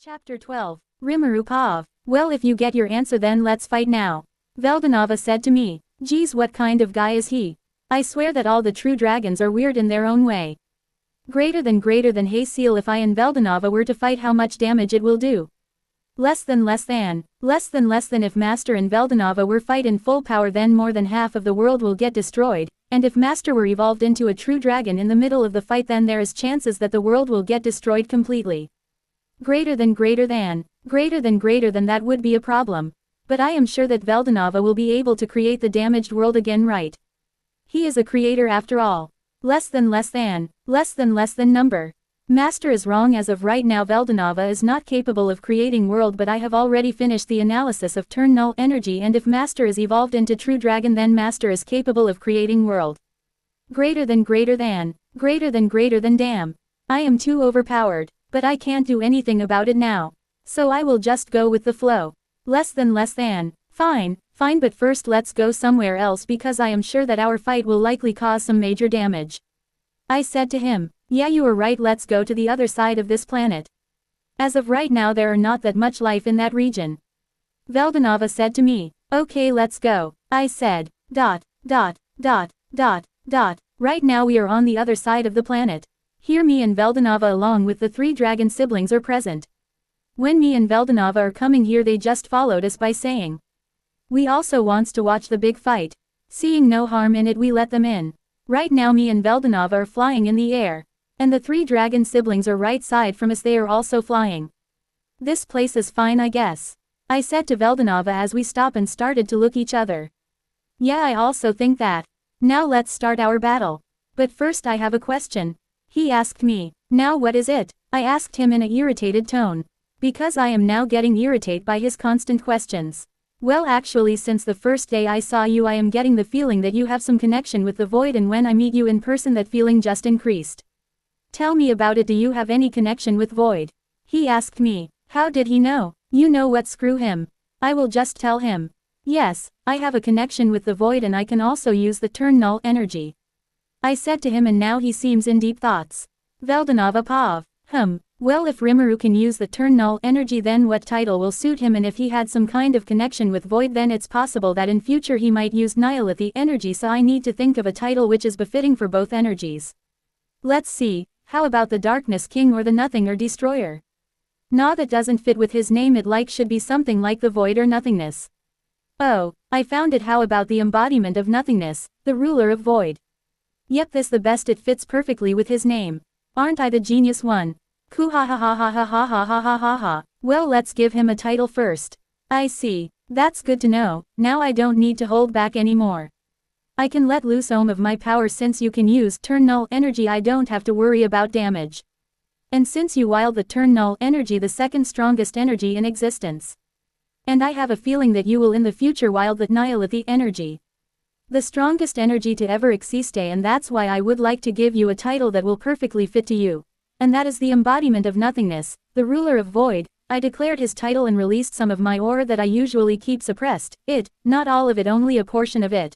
Chapter 12. Rimuru Pav. Well, if you get your answer then let's fight now. Veldanava said to me. Geez, what kind of guy is he? I swear that all the true dragons are weird in their own way. Greater than hey seal, if I and Veldanava were to fight, how much damage it will do? Less than if Master and Veldanava were fight in full power, then more than half of the world will get destroyed, and if Master were evolved into a true dragon in the middle of the fight, then there is chances that the world will get destroyed completely. Greater than that would be a problem. But I am sure that Veldanava will be able to create the damaged world again, right? He is a creator after all. Less than number. Master is wrong. As of right now Veldanava is not capable of creating world, but I have already finished the analysis of turn null energy, and if Master is evolved into true dragon then Master is capable of creating world. Greater than damn. I am too overpowered. But I can't do anything about it now. So I will just go with the flow. Less than. Fine, but first let's go somewhere else because I am sure that our fight will likely cause some major damage. I said to him. Yeah, you are right, let's go to the other side of this planet. As of right now there are not that much life in that region. Veldanava said to me. Okay, let's go. I said. Right now we are on the other side of the planet. Here me and Veldanava along with the 3 dragon siblings are present. When me and Veldanava are coming here they just followed us by saying. We also wants to watch the big fight. Seeing no harm in it we let them in. Right now me and Veldanava are flying in the air. And the 3 dragon siblings are right side from us, they are also flying. This place is fine I guess. I said to Veldanava as we stop and started to look each other. Yeah, I also think that. Now let's start our battle. But first I have a question. He asked me. Now what is it? I asked him in an irritated tone. Because I am now getting irritated by his constant questions. Well, actually since the first day I saw you I am getting the feeling that you have some connection with the void, and when I meet you in person that feeling just increased. Tell me about it, do you have any connection with void? He asked me. How did he know? You know what, screw him. I will just tell him. Yes, I have a connection with the void and I can also use the turn null energy. I said to him, and now he seems in deep thoughts. Veldanava Pav. Well, if Rimuru can use the turn null energy then what title will suit him, and if he had some kind of connection with void then it's possible that in future he might use Nihilith energy, so I need to think of a title which is befitting for both energies. Let's see, how about the Darkness King or the Nothing or Destroyer? Nah, that doesn't fit with his name, it should be something like the Void or Nothingness. Oh, I found it, how about the Embodiment of Nothingness, the Ruler of Void? Yep, this the best, it fits perfectly with his name. Aren't I the genius one? Coo ha ha ha ha ha ha ha ha ha ha ha. Well, let's give him a title first. I see. That's good to know, now I don't need to hold back anymore. I can let loose of my power since you can use turn null energy, I don't have to worry about damage. And since you wield the turn null energy, the second strongest energy in existence. And I have a feeling that you will in the future wield the Nihilith energy. The strongest energy to ever exist, and that's why I would like to give you a title that will perfectly fit to you. And that is the Embodiment of Nothingness, the Ruler of Void. I declared his title and released some of my aura that I usually keep suppressed, not all of it, only a portion of it.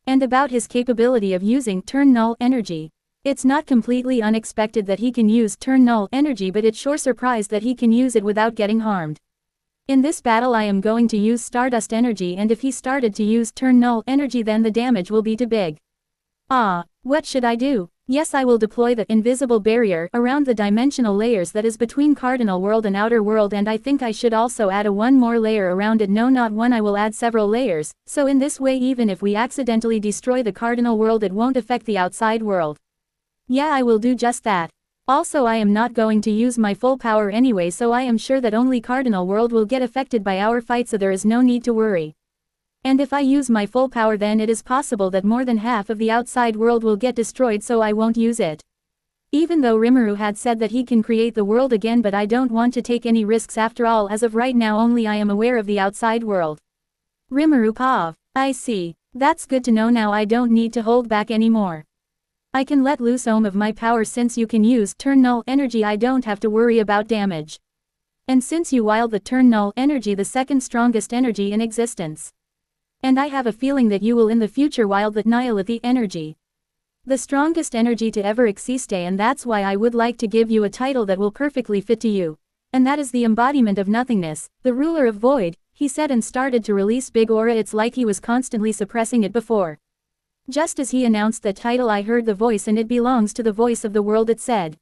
And about his capability of using turn null energy. It's not completely unexpected that he can use turn null energy, but it's sure surprised that he can use it without getting harmed. In this battle I am going to use Stardust energy, and if he started to use turn null energy then the damage will be too big. What should I do? Yes, I will deploy the invisible barrier around the dimensional layers that is between cardinal world and outer world, and I think I should also add one more layer around it. No, not one, I will add several layers, so in this way even if we accidentally destroy the cardinal world it won't affect the outside world. Yeah, I will do just that. Also, I am not going to use my full power anyway, so I am sure that only cardinal world will get affected by our fight, so there is no need to worry. And if I use my full power then it is possible that more than half of the outside world will get destroyed, so I won't use it. Even though Rimuru had said that he can create the world again, but I don't want to take any risks after all. As of right now only I am aware of the outside world. Rimuru Pav. I see. That's good to know, now I don't need to hold back anymore. I can let loose of my power since you can use turn null energy, I don't have to worry about damage. And since you wield the turn null energy, the second strongest energy in existence. And I have a feeling that you will in the future wield the Nihilith energy. The strongest energy to ever exist, and that's why I would like to give you a title that will perfectly fit to you. And that is the embodiment of nothingness, the ruler of void, he said and started to release big aura. It's like he was constantly suppressing it before. Just as he announced that title, I heard the voice, and it belongs to the voice of the world. It said,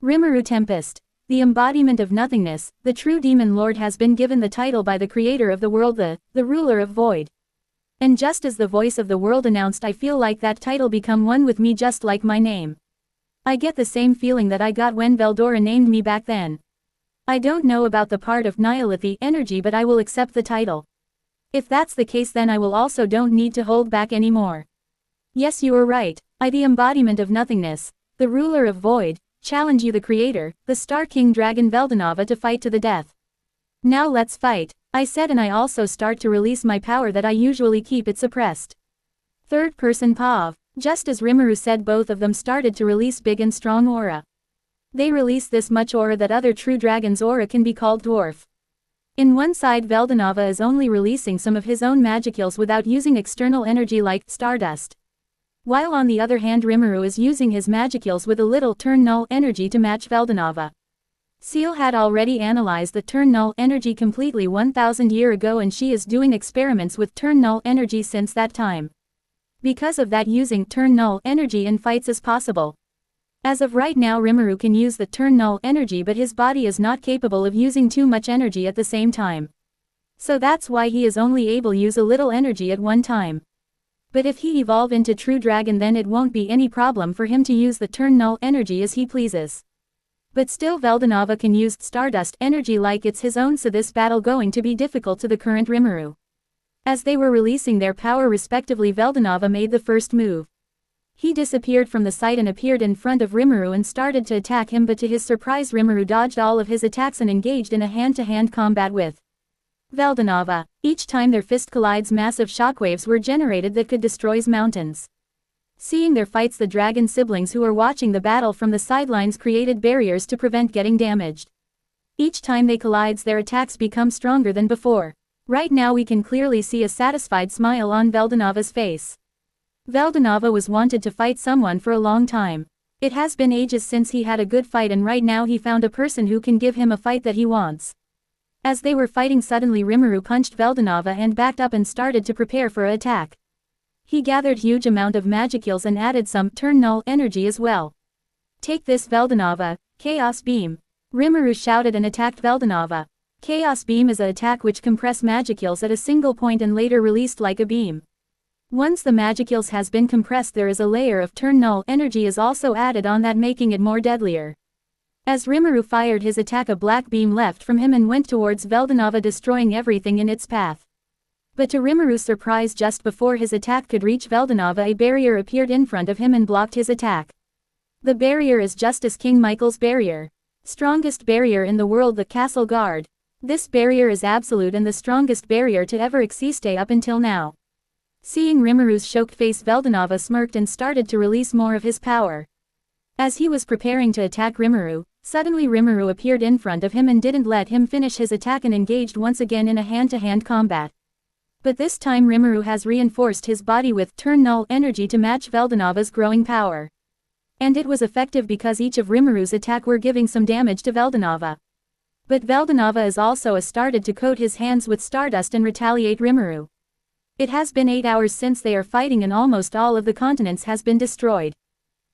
Rimuru Tempest, the embodiment of nothingness, the true demon lord, has been given the title by the creator of the world, the ruler of void. And just as the voice of the world announced, I feel like that title become one with me, just like my name. I get the same feeling that I got when Veldora named me back then. I don't know about the part of Nihilith energy, but I will accept the title. If that's the case, then I will also don't need to hold back anymore. Yes, you are right. I, the embodiment of nothingness, the ruler of void, challenge you, the creator, the Star King Dragon Veldanava, to fight to the death. Now let's fight, I said, and I also start to release my power that I usually keep it suppressed. Third person Pav. Just as Rimuru said, both of them started to release big and strong aura. They release this much aura that other true dragon's aura can be called dwarf. In one side, Veldanava is only releasing some of his own magicals without using external energy like stardust. While on the other hand, Rimuru is using his magicals with a little turn null energy to match Veldanava. Seal had already analyzed the turn null energy completely 1000 years ago, and she is doing experiments with turn null energy since that time. Because of that, using turn null energy in fights is possible. As of right now, Rimuru can use the turn null energy, but his body is not capable of using too much energy at the same time. So that's why he is only able to use a little energy at one time. But if he evolve into true dragon, then it won't be any problem for him to use the turn null energy as he pleases. But still, Veldanava can use stardust energy like it's his own, so this battle going to be difficult to the current Rimuru. As they were releasing their power respectively, Veldanava made the first move. He disappeared from the sight and appeared in front of Rimuru and started to attack him, but to his surprise, Rimuru dodged all of his attacks and engaged in a hand-to-hand combat with Veldanava. Each time their fist collides, massive shockwaves were generated that could destroy mountains. Seeing their fights, the dragon siblings who were watching the battle from the sidelines created barriers to prevent getting damaged. Each time they collide, their attacks become stronger than before. Right now we can clearly see a satisfied smile on Veldanava's face. Veldanava was wanted to fight someone for a long time. It has been ages since he had a good fight, and right now he found a person who can give him a fight that he wants. As they were fighting, suddenly Rimuru punched Veldanava and backed up and started to prepare for an attack. He gathered huge amount of magicals and added some turn null energy as well. Take this, Veldanava, Chaos Beam. Rimuru shouted and attacked Veldanava. Chaos Beam is an attack which compress magicals at a single point and later released like a beam. Once the magicals has been compressed, there is a layer of turn null energy is also added on that, making it more deadlier. As Rimuru fired his attack, a black beam left from him and went towards Veldanava, destroying everything in its path. But to Rimuru's surprise, just before his attack could reach Veldanava, a barrier appeared in front of him and blocked his attack. The barrier is just as King Michael's barrier. Strongest barrier in the world, the Castle Guard. This barrier is absolute and the strongest barrier to ever exist up until now. Seeing Rimuru's shocked face, Veldanava smirked and started to release more of his power. As he was preparing to attack Rimuru, suddenly Rimuru appeared in front of him and didn't let him finish his attack and engaged once again in a hand-to-hand combat. But this time Rimuru has reinforced his body with turn null energy to match Veldanava's growing power. And it was effective because each of Rimuru's attack were giving some damage to Veldanava. But Veldanava is also started to coat his hands with stardust and retaliate Rimuru. It has been 8 hours since they are fighting and almost all of the continents has been destroyed.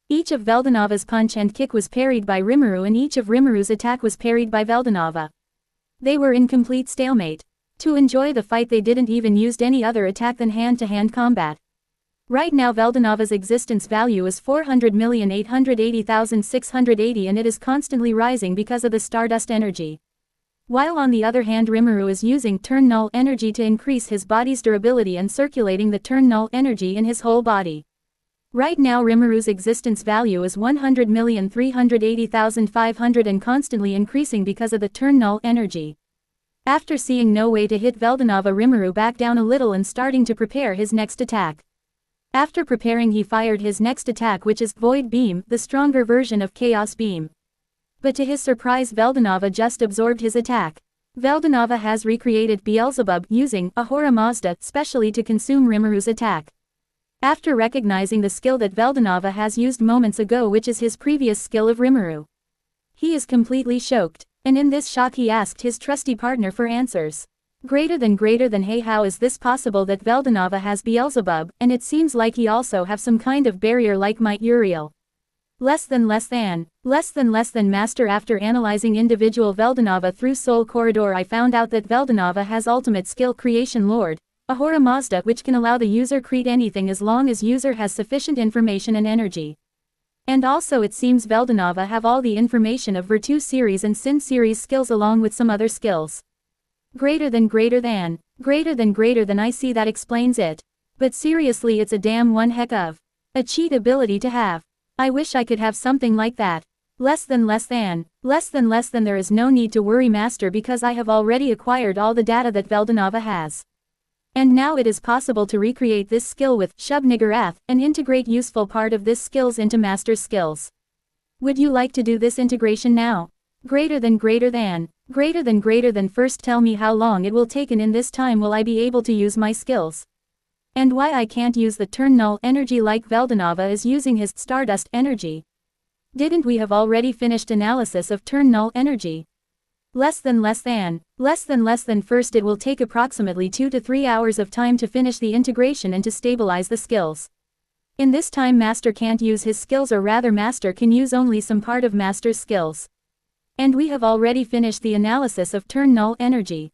Each of Veldanava's punch and kick was parried by Rimuru, and each of Rimuru's attack was parried by Veldanava. They were in complete stalemate. To enjoy the fight, they didn't even use any other attack than hand-to-hand combat. Right now Veldanava's existence value is 400,880,680 and it is constantly rising because of the stardust energy. While on the other hand, Rimuru is using turn null energy to increase his body's durability and circulating the turn null energy in his whole body. Right now Rimuru's existence value is 100,380,500 and constantly increasing because of the turn null energy. After seeing no way to hit Veldanava, Rimuru backed down a little and starting to prepare his next attack. After preparing, he fired his next attack, which is Void Beam, the stronger version of Chaos Beam. But to his surprise, Veldanava just absorbed his attack. Veldanava has recreated Beelzebub using Ahura Mazda specially to consume Rimuru's attack. After recognizing the skill that Veldanava has used moments ago, which is his previous skill of Rimuru, he is completely shocked. And in this shock he asked his trusty partner for answers. Greater than hey, how is this possible that Veldanava has Beelzebub, and it seems like he also have some kind of barrier like might Uriel. Less than master. After analyzing individual Veldanava through Soul Corridor, I found out that Veldanava has ultimate skill Creation Lord, Ahura Mazda, which can allow the user create anything as long as user has sufficient information and energy. And also it seems Veldanava have all the information of Virtue series and Sin series skills along with some other skills. Greater than I see, that explains it. But seriously, it's a damn one heck of a cheat ability to have. I wish I could have something like that. Less than there is no need to worry master, because I have already acquired all the data that Veldanava has. And now it is possible to recreate this skill with Shub-Niggurath and integrate useful part of this skills into master's skills. Would you like to do this integration now? Greater than first tell me how long it will take, and in this time will I be able to use my skills? And why I can't use the turn null energy like Veldanava is using his Stardust energy? Didn't we have already finished analysis of turn null energy? Less than first it will take approximately 2 to 3 hours of time to finish the integration and to stabilize the skills. In this time master can't use his skills, or rather master can use only some part of master's skills. And we have already finished the analysis of turn null energy.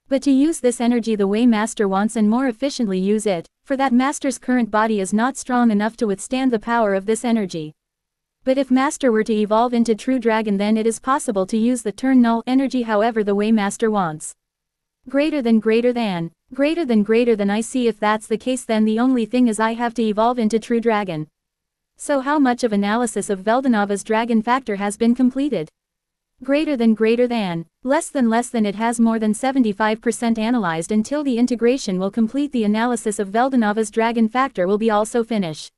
But to use this energy the way master wants and more efficiently use it, for that master's current body is not strong enough to withstand the power of this energy. But if master were to evolve into true dragon, then it is possible to use the turn null energy however the way master wants. Greater than I see. If that's the case, then the only thing is I have to evolve into true dragon. So how much of analysis of Veldanava's dragon factor has been completed? Greater than less than it has more than 75% analyzed. Until the integration will complete, the analysis of Veldanava's dragon factor will be also finished.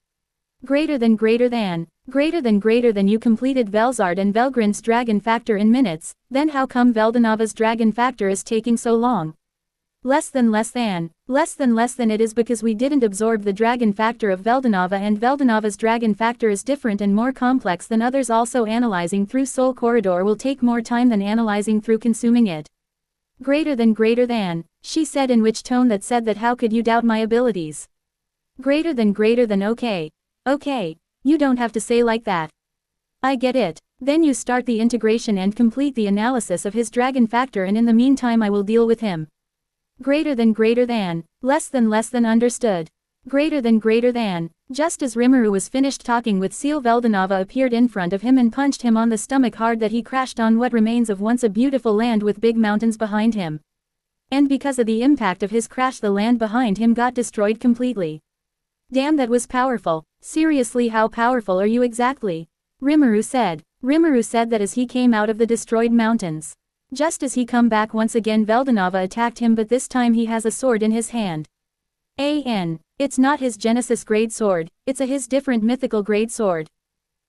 Greater than you completed Velzard and Velgrin's dragon factor in minutes, then how come Veldanava's dragon factor is taking so long? Less than it is because we didn't absorb the dragon factor of Veldanava, and Veldanava's dragon factor is different and more complex than others. Also analyzing through Soul Corridor will take more time than analyzing through consuming it. Greater than, she said, in which tone that said that how could you doubt my abilities? Greater than okay, you don't have to say like that. I get it. Then you start the integration and complete the analysis of his dragon factor, and in the meantime I will deal with him. Greater than less than understood. Greater than, just as Rimuru was finished talking with Seal, Veldanava appeared in front of him and punched him on the stomach hard that he crashed on what remains of once a beautiful land with big mountains behind him. And because of the impact of his crash, the land behind him got destroyed completely. Damn, that was powerful. Seriously, how powerful are you exactly? Rimuru said that as he came out of the destroyed mountains. Just as he come back once again, Veldanava attacked him, but this time he has a sword in his hand. It's not his Genesis grade sword, it's his different mythical grade sword.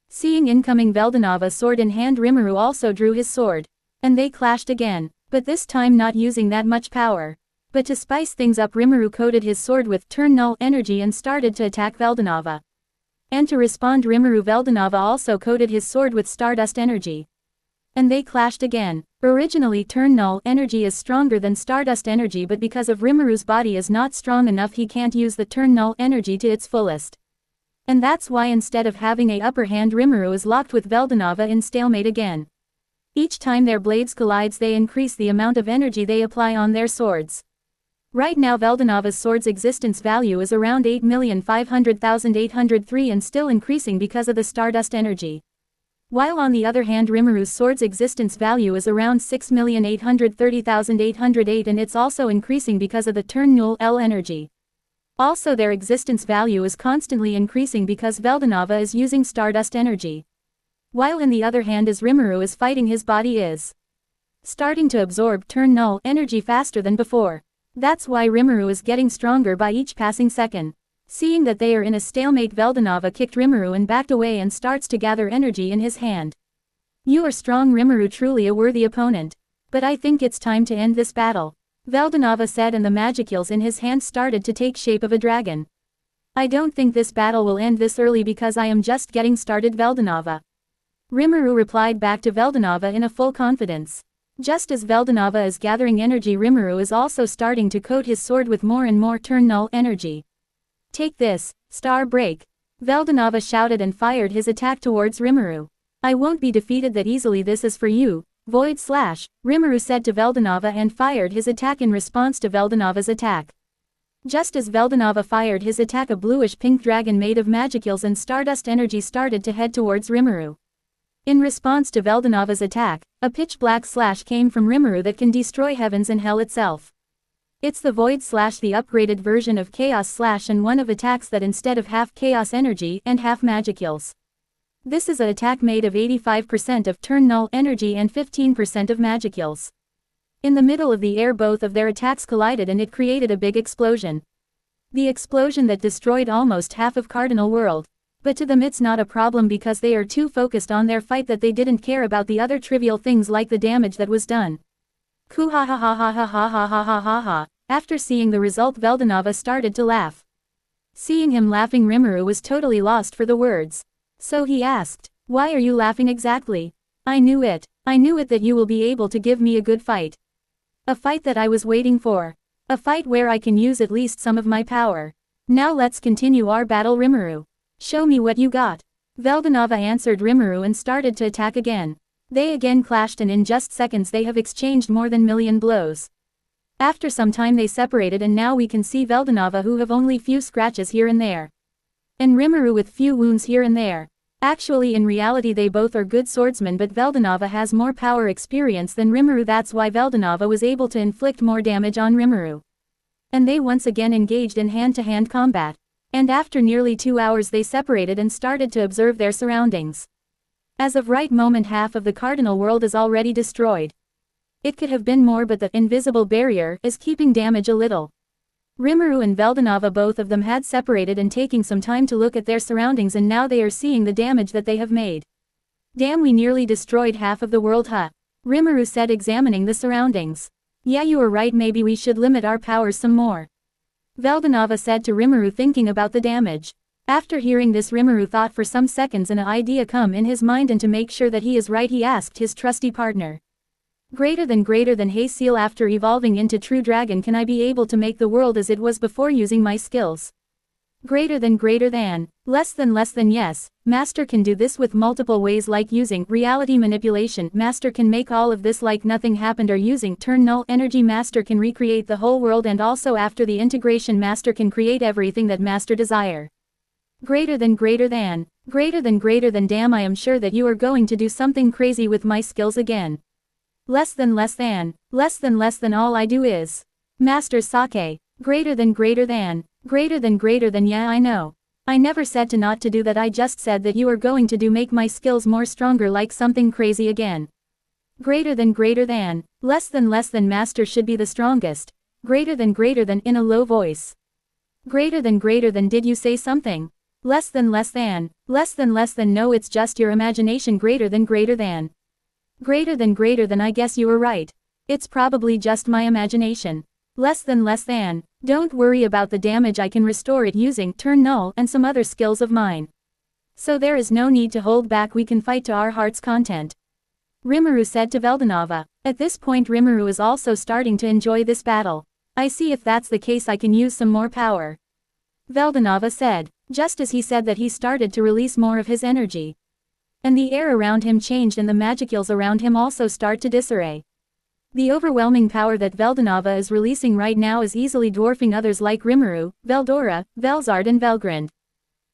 Seeing incoming Veldanava sword in hand, Rimuru also drew his sword. And they clashed again, but this time not using that much power. But to spice things up, Rimuru coated his sword with turn null energy and started to attack Veldanava. And to respond, Veldanava also coated his sword with Stardust energy. And they clashed again. Originally turn null energy is stronger than Stardust energy, but because of Rimuru's body is not strong enough, he can't use the turn null energy to its fullest. And that's why instead of having a upper hand, Rimuru is locked with Veldanava in stalemate again. Each time their blades collides, they increase the amount of energy they apply on their swords. Right now Veldanava's sword's existence value is around 8,500,803 and still increasing because of the Stardust energy. While on the other hand Rimuru's sword's existence value is around 6,830,808 and it's also increasing because of the turn null energy. Also their existence value is constantly increasing because Veldanava is using Stardust energy. While in the other hand as Rimuru is fighting, his body is starting to absorb turn null energy faster than before. That's why Rimuru is getting stronger by each passing second. Seeing that they are in a stalemate, Veldanava kicked Rimuru and backed away and starts to gather energy in his hand. You are strong, Rimuru, truly a worthy opponent. But I think it's time to end this battle. Veldanava said, and the magicals in his hand started to take shape of a dragon. I don't think this battle will end this early because I am just getting started, Veldanava. Rimuru replied back to Veldanava in a full confidence. Just as Veldanava is gathering energy, Rimuru is also starting to coat his sword with more and more turn null energy. Take this, Star Break! Veldanava shouted and fired his attack towards Rimuru. I won't be defeated that easily, this is for you, Void Slash, Rimuru said to Veldanava and fired his attack in response to Veldanava's attack. Just as Veldanava fired his attack, a bluish-pink dragon made of magicals and stardust energy started to head towards Rimuru. In response to Veldanava's attack, a pitch-black slash came from Rimuru that can destroy heavens and hell itself. It's the Void Slash, the upgraded version of Chaos Slash, and one of attacks that instead of half chaos energy and half magicals. This is an attack made of 85% of turn null energy and 15% of magicals. In the middle of the air both of their attacks collided and it created a big explosion. The explosion that destroyed almost half of Cardinal World. But to them it's not a problem because they are too focused on their fight that they didn't care about the other trivial things like the damage that was done. Koo ha ha ha ha ha ha ha ha ha ha ha. After seeing the result, Veldanava started to laugh. Seeing him laughing, Rimuru was totally lost for the words. So he asked, "Why are you laughing exactly?" I knew it that you will be able to give me a good fight. A fight that I was waiting for. A fight where I can use at least some of my power. Now let's continue our battle, Rimuru. Show me what you got. Veldanava answered Rimuru and started to attack again. They again clashed and in just seconds they have exchanged more than million blows. After some time they separated and now we can see Veldanava who have only few scratches here and there. And Rimuru with few wounds here and there. Actually in reality they both are good swordsmen, but Veldanava has more power experience than Rimuru, that's why Veldanava was able to inflict more damage on Rimuru. And they once again engaged in hand-to-hand combat. And after nearly 2 hours they separated and started to observe their surroundings. As of right moment half of the Cardinal World is already destroyed. It could have been more, but the invisible barrier is keeping damage a little. Rimuru and Veldanava, both of them had separated and taking some time to look at their surroundings, and now they are seeing the damage that they have made. Damn, we nearly destroyed half of the world, huh? Rimuru said, examining the surroundings. Yeah, you are right, maybe we should limit our powers some more. Veldanava said to Rimuru, thinking about the damage. After hearing this, Rimuru thought for some seconds and an idea come in his mind, and to make sure that he is right he asked his trusty partner. Greater than hey Seal, after evolving into true dragon can I be able to make the world as it was before using my skills? Greater than, less than yes, Master can do this with multiple ways, like using reality manipulation. Master can make all of this like nothing happened, or using turn null energy. Master can recreate the whole world, and also after the integration Master can create everything that Master desire. Greater than, damn, I am sure that you are going to do something crazy with my skills again. Less than, all I do is. Master Sake, greater than, yeah, I know. I never said to not to do that, I just said that you are going to do make my skills more stronger, like something crazy again. Greater than, less than Master should be the strongest. Greater than, in a low voice. Greater than, did you say something? Less than, no, it's just your imagination. Greater than, I guess you were right. It's probably just my imagination. Less than, don't worry about the damage, I can restore it using turn null and some other skills of mine. So there is no need to hold back, we can fight to our heart's content. Rimuru said to Veldanava. At this point Rimuru is also starting to enjoy this battle. I see, if that's the case I can use some more power. Veldanava said. Just as he said that, he started to release more of his energy. And the air around him changed and the magicals around him also start to disarray. The overwhelming power that Veldanava is releasing right now is easily dwarfing others like Rimuru, Veldora, Velzard and Velgrind.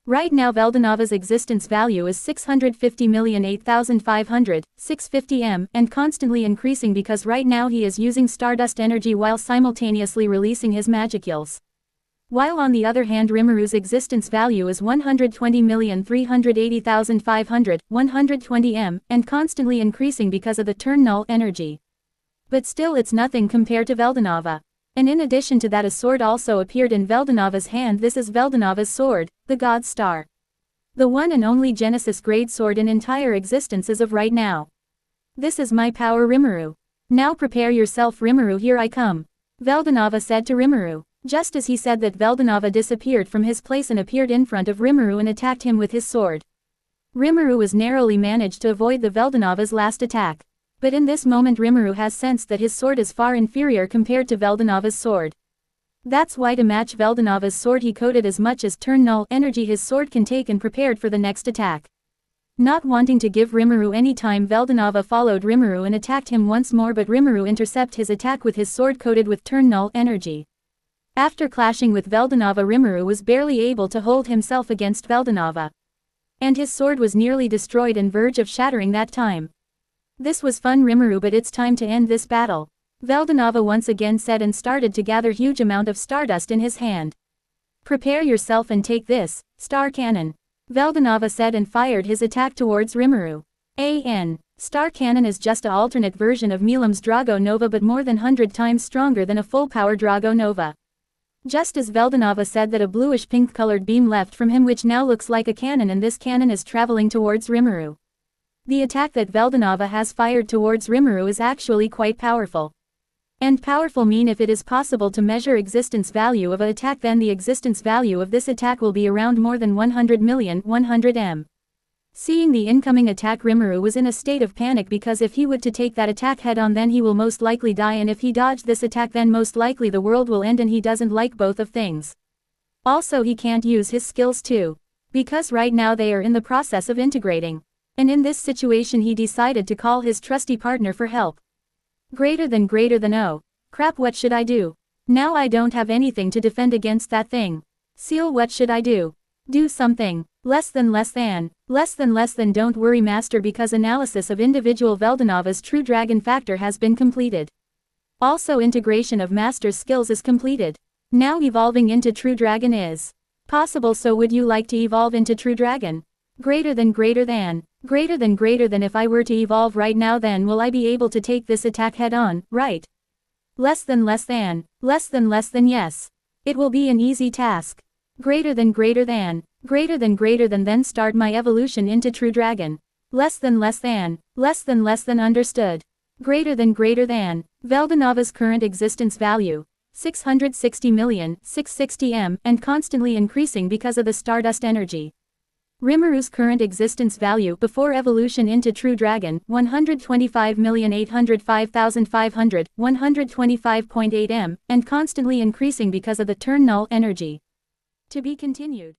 Right now Veldanava's existence value is 650,008,500, 650 M, and constantly increasing because right now he is using stardust energy while simultaneously releasing his magicals. While on the other hand Rimuru's existence value is 120,380,500, 120 M, and constantly increasing because of the turn null energy. But still it's nothing compared to Veldanava. And in addition to that, a sword also appeared in Veldanava's hand. This is Veldanava's sword, the God's Star. The one and only Genesis grade sword in entire existence as of right now. This is my power, Rimuru. Now prepare yourself, Rimuru, here I come. Veldanava said to Rimuru. Just as he said that, Veldanava disappeared from his place and appeared in front of Rimuru and attacked him with his sword. Rimuru was narrowly managed to avoid the Veldanava's last attack. But in this moment Rimuru has sensed that his sword is far inferior compared to Veldanava's sword. That's why to match Veldanava's sword he coded as much as turn null energy his sword can take and prepared for the next attack. Not wanting to give Rimuru any time, Veldanava followed Rimuru and attacked him once more, but Rimuru intercepted his attack with his sword coated with turn null energy. After clashing with Veldanava, Rimuru was barely able to hold himself against Veldanava. And his sword was nearly destroyed and verge of shattering that time. This was fun, Rimuru, but it's time to end this battle. Veldanava once again said and started to gather huge amount of stardust in his hand. Prepare yourself and take this, Star Cannon. Veldanava said and fired his attack towards Rimuru. Star Cannon is just an alternate version of Milam's Drago Nova, but more than 100 times stronger than a full-power Drago Nova. Just as Veldanava said that a bluish-pink colored beam left from him which now looks like a cannon, and this cannon is traveling towards Rimuru. The attack that Veldanava has fired towards Rimuru is actually quite powerful. And powerful mean if it is possible to measure existence value of an attack, then the existence value of this attack will be around more than 100 M. Seeing the incoming attack, Rimuru was in a state of panic because if he would to take that attack head on then he will most likely die, and if he dodged this attack then most likely the world will end, and he doesn't like both of things. Also he can't use his skills too. Because right now they are in the process of integrating. And in this situation he decided to call his trusty partner for help. Greater than oh. Crap, what should I do? Now I don't have anything to defend against that thing. Seal, what should I do? Do something. Less than. Don't worry master, because analysis of individual Veldanava's true dragon factor has been completed. Also integration of master's skills is completed. Now evolving into true dragon is possible, so would you like to evolve into true dragon? Greater than. If I were to evolve right now, then will I be able to take this attack head on, right? Less than. Yes. It will be an easy task. Greater than. Then start my evolution into true dragon. Less than. Understood. Greater than. Veldanava's current existence value, 660,660 M, and constantly increasing because of the stardust energy. Rimuru's current existence value before evolution into True Dragon, 125,805,500, 125.8 M, and constantly increasing because of the turn null energy. To be continued.